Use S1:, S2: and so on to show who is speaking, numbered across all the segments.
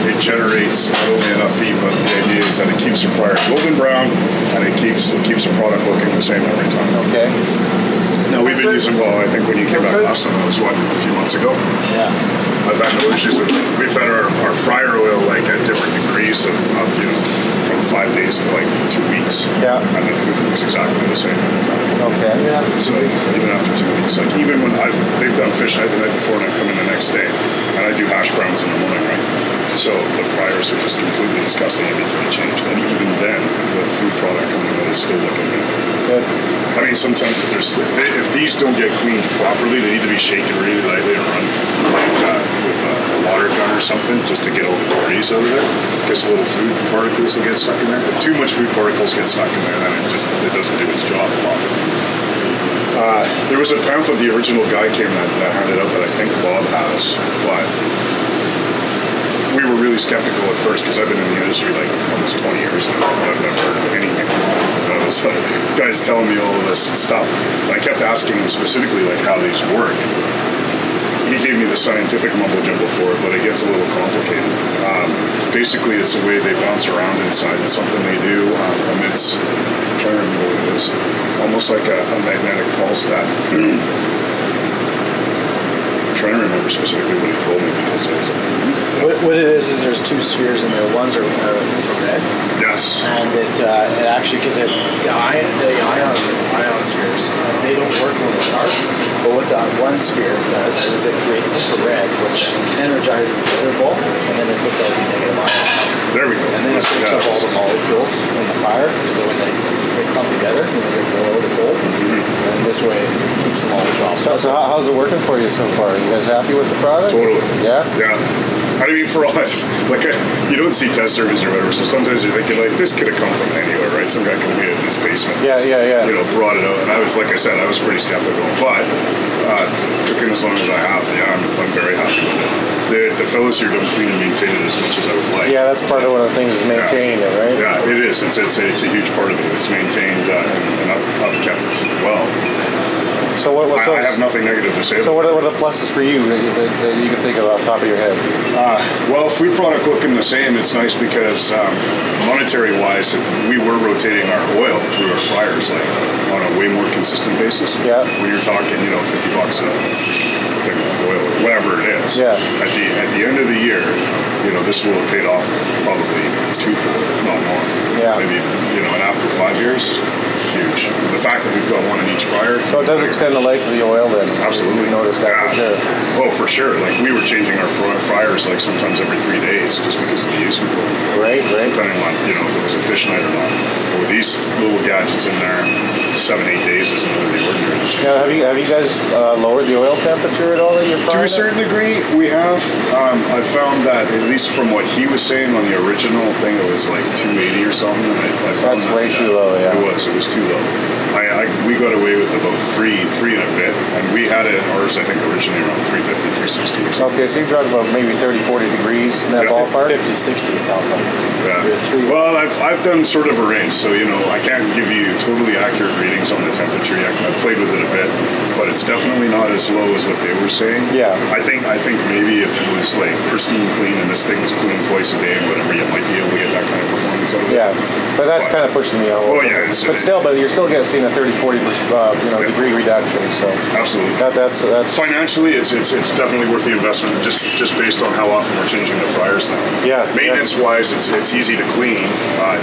S1: it generates not only enough heat, but the idea is that it keeps your fire golden brown, and it keeps the product looking the same every time.
S2: Okay.
S1: Now we've been using, well, I think when you came back last time, it was what, a few months ago?
S2: Yeah.
S1: I've had no issues with it. We've had our fryer oil like at different degrees of you know, from 5 days to like 2 weeks.
S2: Yeah.
S1: And the food looks exactly the same every time.
S2: Okay.
S1: So even after 2 weeks, like even when they've done fish night the night before and I come in the next day, and I do hash browns in the morning, right? So the fryers are just completely disgusting. They need to be changed. And even then, the food product coming out is still looking good. I mean, sometimes if these don't get cleaned properly, they need to be shaken really lightly and run with a water gun or something just to get all the debris out of there. Because little food particles will get stuck in there. If too much food particles get stuck in there, then it doesn't do its job a lot. There was a pamphlet the original guy came that handed out that I think Bob has, but we were really skeptical at first because I've been in the industry like almost 20 years now. I've never heard of anything. I was like, guys telling me all of this stuff. And I kept asking him specifically like how these work. He gave me the scientific mumbo jumbo for it, but it gets a little complicated. Basically, it's the way they bounce around inside. It's something they do amidst, I'm trying to remember what it is, almost like a magnetic pulse that. I'm trying to remember specifically what he told me because it was.
S2: What it is there's two spheres in there. One's are red.
S1: Yes.
S2: And it actually, because the ion spheres, they don't work when it's dark. But what that one sphere does is it creates infrared, which energizes the other bulb, and then it puts out the negative ion.
S1: There we go.
S2: And then it picks up all the molecules in the fire, so when they come together, they boil, it's old. And this way, it keeps them all chopped.
S3: So how's it working for you so far? Are you guys happy with the product?
S1: Totally.
S3: Yeah?
S1: Yeah. I mean, for all that, like, you don't see test surveys or whatever, so sometimes you're thinking, like, this could have come from anywhere, right? Some guy could have made it in his basement.
S3: Yeah.
S1: You know, brought it out. And I was, like I said, I was pretty skeptical. But cooking as long as I have, yeah, I'm very happy with it. The fellows here don't clean and maintain it as much as I would like.
S3: Yeah, that's part of one of the things is maintaining it, right?
S1: Yeah, it is. It's a huge part of it. It's maintained and upkept well.
S3: So
S1: I have nothing negative to say.
S3: So what are the pluses for you that you can think of off the top of your head?
S1: Well, food product looking the same, it's nice because monetary-wise, if we were rotating our oil through our fryers like on a way more consistent basis, when you're talking, you know, $50 a thing of oil, whatever it is, at the end of the year, you know, this will have paid off probably twofold, if not more.
S3: Yeah.
S1: Maybe, you know, and after 5 years, huge. The fact that we've got one in each fryer.
S3: So it does extend the life of the oil then.
S1: Absolutely.
S3: You notice that for sure.
S1: Oh, for sure. Like we were changing our fryers like sometimes every 3 days just because of the use we put.
S3: Right.
S1: Depending on, you know, if it was a fish night or not. But with these little gadgets in there, 7-8 days isn't out of the ordinary.
S3: Now, have you guys lowered the oil temperature at all that you're frying?
S1: To a certain degree, we have. I found that, at least from what he was saying on the original thing, it was like 280 or something. And I found
S3: that's way too low, yeah.
S1: It was too low. We got away with about three and a bit, and we had it ours, I think, originally around 350, 360 or something.
S3: Okay, so you dropped about maybe 30, 40 degrees in that ballpark?
S2: 50, 60 sounds like.
S1: Yeah. Well, I've done sort of a range, so, you know, I can't give you totally accurate readings on the temperature yet. I played with it a bit, but it's definitely not as low as what they were saying.
S3: Yeah.
S1: I think maybe if it was like pristine clean and this thing was cleaned twice a day and whatever, you might be able to get that kind of performance out of it.
S3: Yeah, but that's kind of pushing the envelope.
S1: Oh yeah,
S3: but you're still seeing a 30-40% degree reduction. So
S1: absolutely,
S3: that's
S1: financially it's definitely worth the investment just based on how often we're changing the fryers now.
S3: Yeah,
S1: maintenance wise, it's easy to clean.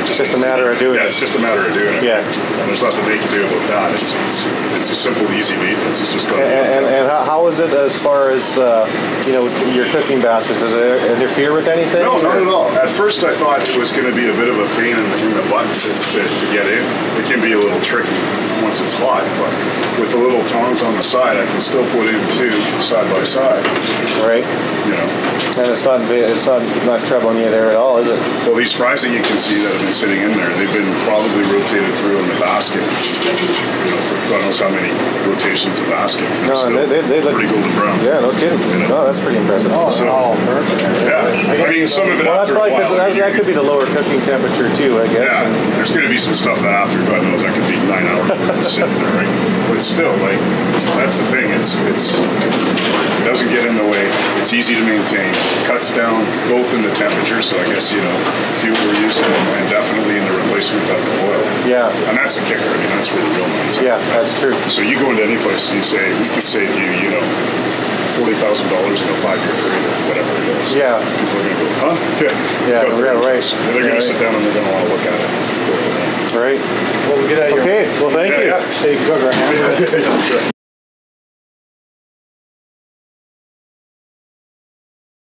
S3: It's just a matter of doing it.
S1: Yeah, it's just a matter of doing it.
S3: Yeah,
S1: and there's nothing they can do about that. It's a simple, easy maintenance. It's just
S3: and how is it as far as your cooking baskets? Does it interfere with anything?
S1: No, not at all. At first, I thought it was going to be a bit of a pain in the butt to get in. It can be a little tricky once it's hot, but with the little tongs on the side, I can still put in two side by side.
S3: Right.
S1: You know.
S3: And it's not troubling you there at all, is it?
S1: Well, these fries that you can see that have been sitting in there, they've been probably rotated through in the basket. You know, for God knows how many rotations of basket.
S3: No, they look
S1: pretty golden brown.
S3: Yeah, no kidding. You know? No, that's pretty impressive.
S1: Yeah. I mean, some of it.
S3: Well, that's probably because that could be the lower cooking temperature too, I guess.
S1: Yeah. There's going to be some stuff that after, God knows, that could be 9 hours sitting there, right? But still, like, that's the thing. It doesn't get in the way. It's easy to maintain. Cuts down both in the temperature, so I guess, fuel we're using, and definitely in the replacement of the oil.
S3: Yeah.
S1: And that's the kicker. I mean, that's where the real money's at.
S3: Yeah, that's true.
S1: So you go into any place and you say, we can save you, $40,000 in a 5-year period or whatever it is.
S3: Yeah.
S1: People are going to go, huh?
S3: Yeah, right.
S1: They're going to sit down and they're going to want to look at it. Go from there.
S3: Right.
S2: Well, we'll get out of here.
S3: Okay, well, thank you.
S1: Yeah.
S2: So you can cook our hamburger.
S1: That's right.